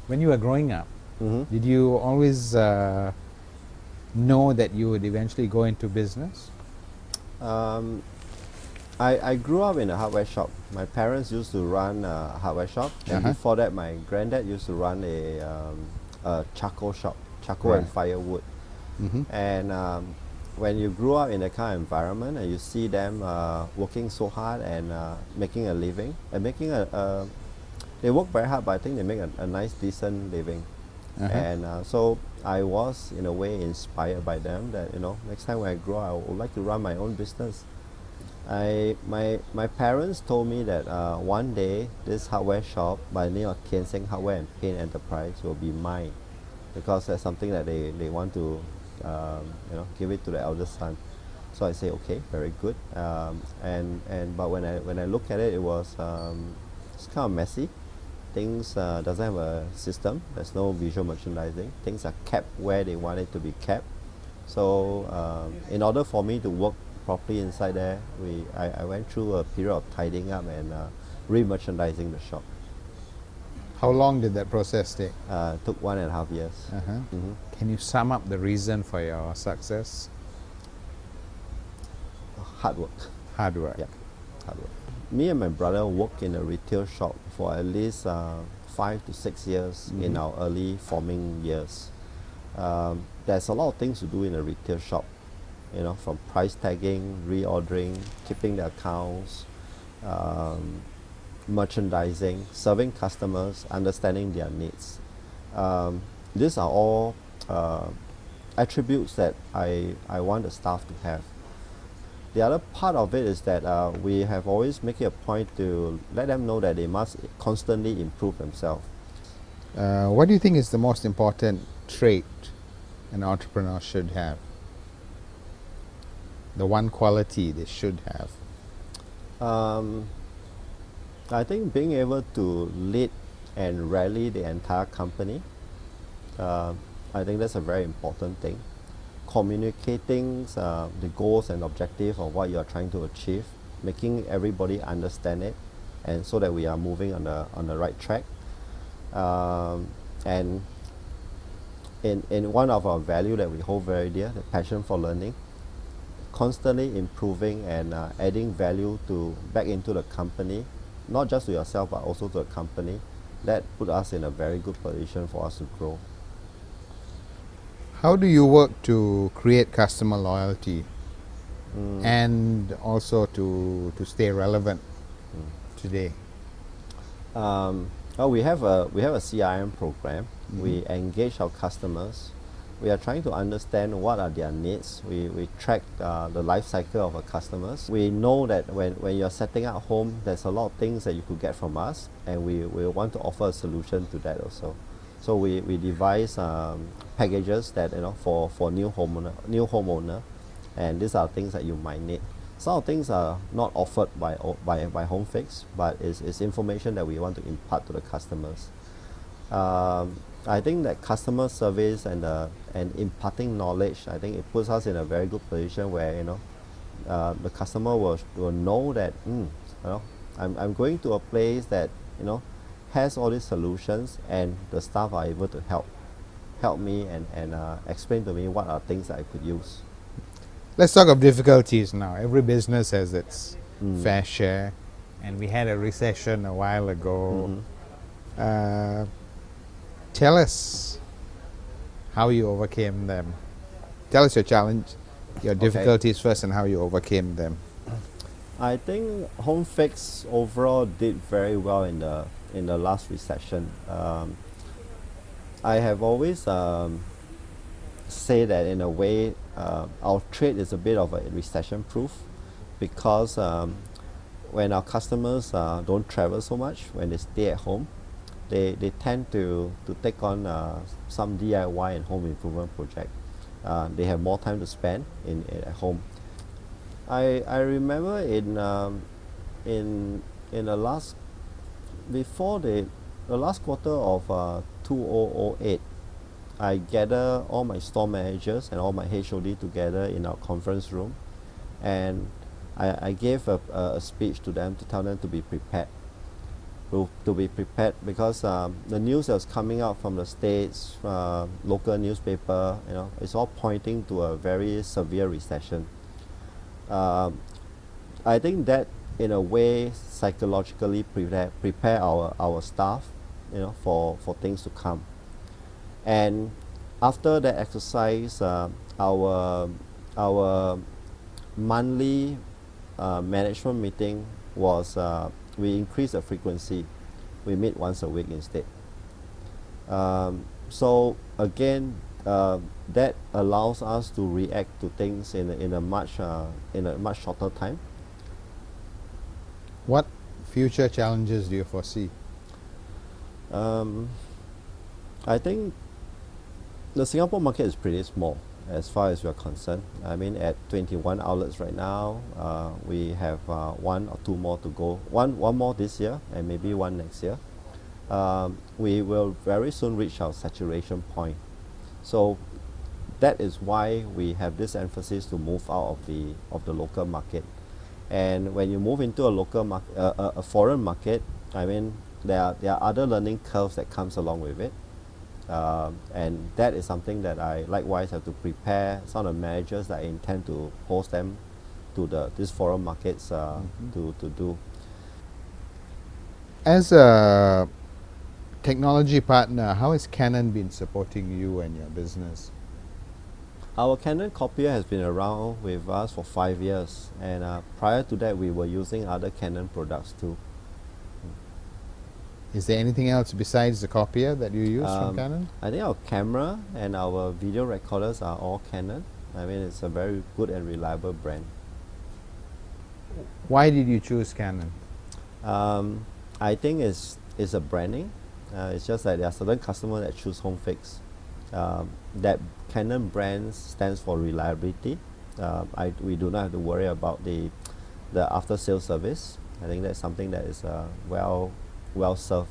When you were growing up, Mm-hmm. did you always know that you would eventually go into business? Um, I grew up in a hardware shop. My parents used to run a hardware shop, and Uh-huh. before that, my granddad used to run a charcoal shop, charcoal and Right. firewood. Mm-hmm. And when you grew up in that kind of environment and you see them working so hard and making a living, and they work very hard, but I think they make a nice, decent living. Uh-huh. And so I was, in a way, inspired by them that, next time when I grow up, I would like to run my own business. My parents told me that one day this hardware shop by the name of Tian Seng Hardware and Paint Enterprise will be mine, because that's something that they want to give it to the eldest son. So I say okay, very good. And but when I look at it, it was it's kind of messy. Things doesn't have a system. There's no visual merchandising. Things are kept where they want it to be kept. So in order for me to work properly inside there, I went through a period of tidying up and re-merchandising the shop. How long did that process take? Took 1.5 years. Uh-huh. Hmm. Can you sum up the reason for your success? Hard work. Hard work. Yeah, hard work. Me and my brother worked in a retail shop for at least 5 to 6 years in our early forming years. There's a lot of things to do in a retail shop, from price tagging, reordering, keeping the accounts, um, merchandising, serving customers, understanding their needs. Um, these are all attributes that I want the staff to have. The other part of it is that we have always make it a point to let them know that they must constantly improve themselves. What do you think is the most important trait an entrepreneur should have? The one quality they should have. Um, I think being able to lead and rally the entire company, uh, I think that's a very important thing. Communicating the goals and objectives of what you are trying to achieve, making everybody understand it, and so that we are moving on the right track. And in one of our value that we hold very dear, the passion for learning, constantly improving and adding value to back into the company, not just to yourself but also to the company, that put us in a very good position for us to grow. How do you work to create customer loyalty and also to stay relevant today? Well, we have a CRM program. We engage our customers. We are trying to understand what are their needs. We track the life cycle of our customers. We know that when you're setting up home, there's a lot of things that you could get from us, and we want to offer a solution to that also. So we devise packages that for new homeowner, and these are things that you might need. Some of things are not offered by HomeFix, but it's information that we want to impart to the customers. I think that customer service and imparting knowledge, I think it puts us in a very good position where the customer will know that I'm going to a place that has all these solutions, and the staff are able to help me and explain to me what are things that I could use. Let's talk of difficulties now. Every business has its fair share, and we had a recession a while ago. Uh, Tell us how you overcame them. Tell us your challenge, your difficulties first, and how you overcame them. I think HomeFix overall did very well in the last recession. I have always say that in a way our trade is a bit of a recession proof, because when our customers don't travel so much, when they stay at home, they tend to take on some DIY and home improvement project. They have more time to spend at home. I remember in the last before the last quarter of 2008, I gather all my store managers and all my HOD together in our conference room, and I gave a speech to them to tell them to be prepared. to be prepared, because the news that was coming out from the States, local newspaper, it's all pointing to a very severe recession. I think that in a way psychologically prepare our staff, for things to come. And after that exercise, our monthly management meeting was, we increased the frequency. We meet once a week instead. So again, that allows us to react to things in a much shorter time. What future challenges do you foresee? I think the Singapore market is pretty small as far as we are concerned. I mean, at 21 outlets right now, we have one or two more to go. One more this year and maybe one next year. We will very soon reach our saturation point. So that is why we have this emphasis to move out of the local market. And when you move into a local market, a foreign market, I mean, there are other learning curves that comes along with it. And that is something that I likewise have to prepare some of the managers that I intend to post them to these foreign markets to do. As a technology partner, how has Canon been supporting you and your business? Our Canon copier has been around with us for 5 years, and prior to that we were using other Canon products too. Is there anything else besides the copier that you use from Canon? I think our camera and our video recorders are all Canon. I mean, it's a very good and reliable brand. Why did you choose Canon? I think it's a branding. It's just that there are certain customers that choose home fix. That Canon brand stands for reliability. We do not have to worry about the after sales service. I think that's something that is well served